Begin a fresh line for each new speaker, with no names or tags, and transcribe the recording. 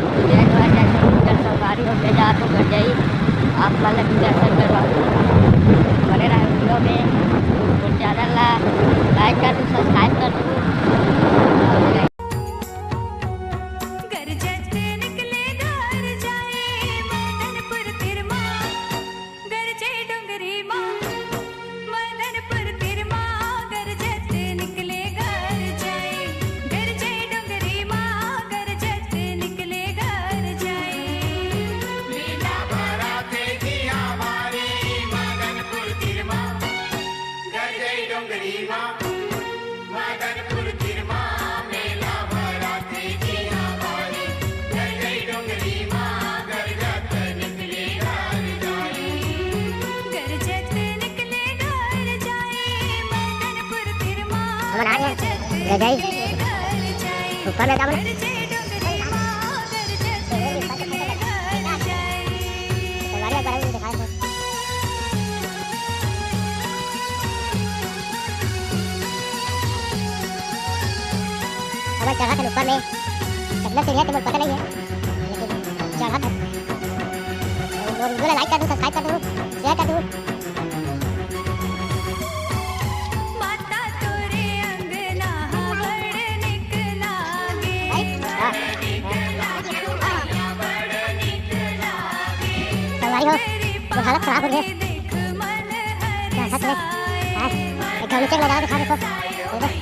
जय द्वार जैसे जल सवारी हो के जा तो कर जाई आप वाला भी दर्शन करवा बड़े रहा वीडियो में चैनल ला लाइक कर दो सब्सक्राइब कर दो। ले जाई ऊपर ले जाओ अगर चढ़ा था ऊपर में कितना सीढ़ियाँ तो मुझे पता नहीं है लेकिन चढ़ा था और वीडियो लाइक कर दो सब्सक्राइब कर दो शेयर कर दो। तो हालत खराब हो गई है। नीचे लगा दिखा देखो